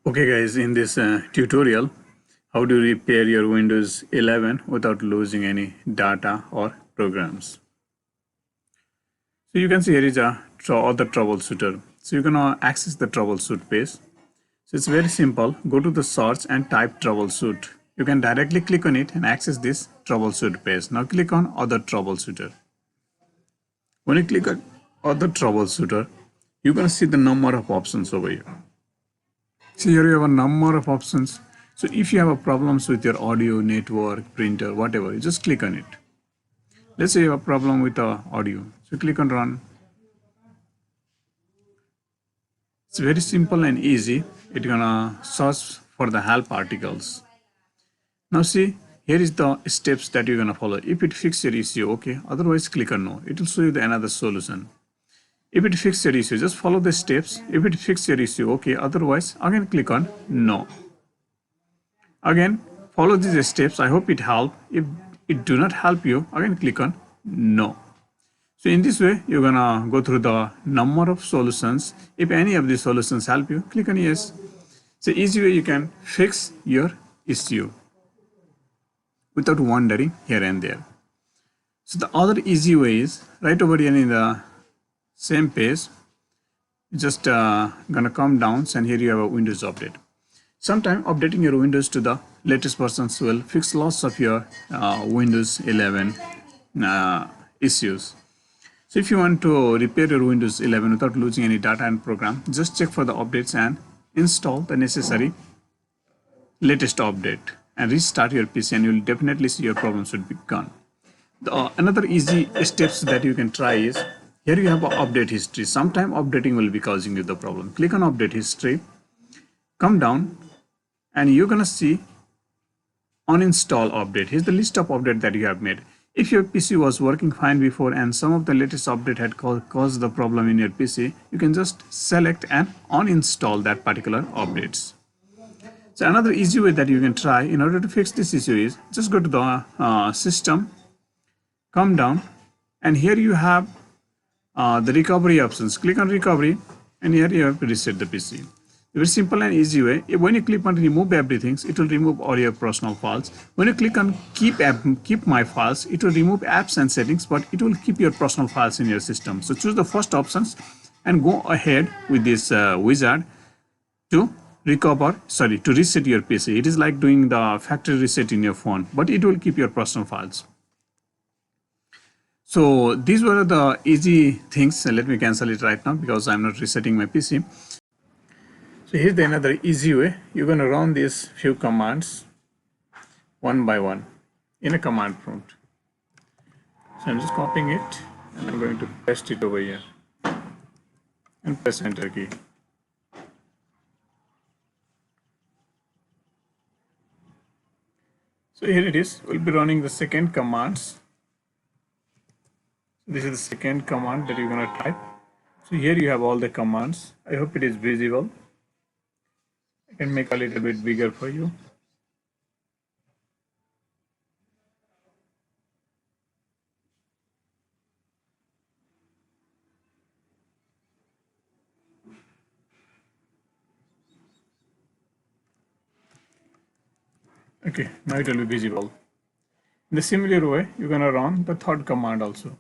Okay guys, in this tutorial, how to repair your Windows 11 without losing any data or programs. So you can see here is a other troubleshooter. So you can access the troubleshoot page. So it's very simple. Go to the search and type troubleshoot. You can directly click on it and access this troubleshoot page. Now click on other troubleshooter. When you click on other troubleshooter, you're going to see the number of options over here. So here you have a number of options. So if you have a problems with your audio, network, printer, whatever, you just click on it. Let's say you have a problem with the audio. So click on run. It's very simple and easy. It's gonna search for the help articles. Now see, here is the steps that you're gonna follow. If it fixes your issue, okay. Otherwise click on no. It will show you another solution. If it fixes your issue, just follow the steps. If it fixes your issue, okay. Otherwise, again click on no. Again, follow these steps. I hope it helped. If it do not help you, again click on no. So in this way, you're gonna go through the number of solutions. If any of these solutions help you, click on yes. So easy way you can fix your issue without wandering here and there. So the other easy way is right over here in the same page, just gonna come down and here you have a Windows update. Sometime updating your Windows to the latest versions will fix lots of your Windows 11 issues. So if you want to repair your Windows 11 without losing any data and program, just check for the updates and install the necessary latest update and restart your PC and you'll definitely see your problems will be gone. Another easy steps that you can try is here you have an update history. Sometime updating will be causing you the problem. Click on update history, come down, and you're gonna see uninstall update. Here's the list of updates that you have made. If your PC was working fine before and some of the latest update had caused the problem in your PC, you can just select and uninstall that particular updates. So another easy way that you can try in order to fix this issue is just go to the system, come down, and here you have the recovery options. Click on recovery and here you have to reset the PC. Very simple and easy way. When you click on remove everything, it will remove all your personal files. When you click on keep my files, it will remove apps and settings, but it will keep your personal files in your system. So choose the first options and go ahead with this wizard to reset your PC. It is like doing the factory reset in your phone, but it will keep your personal files. So these were the easy things. Let me cancel it right now because I'm not resetting my PC. So here's another easy way. You're going to run these few commands one by one in a command prompt. So I'm just copying it and I'm going to paste it over here and press enter key. So here it is. We'll be running the second commands. This is the second command that you're going to type. So here you have all the commands. I hope it is visible. I can make a little bit bigger for you. Okay, now it will be visible. In the similar way, you're going to run the third command also.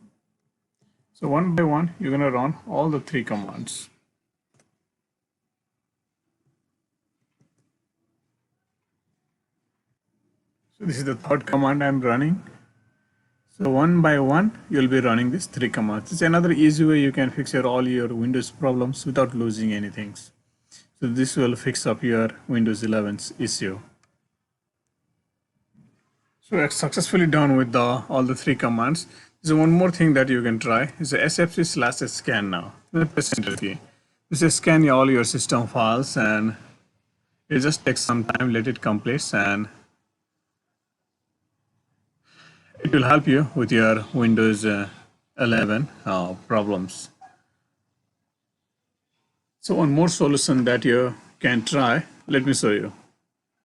So one by one, you're going to run all the three commands. So this is the third command I'm running. So one by one, you'll be running these three commands. It's another easy way you can fix all your Windows problems without losing anything. So this will fix up your Windows 11's issue. So it's successfully done with all the three commands. There's one more thing that you can try is the sfc/scan now. Press enter key. This is scan all your system files and it just takes some time, let it complete and it will help you with your Windows 11 problems. So one more solution that you can try, let me show you.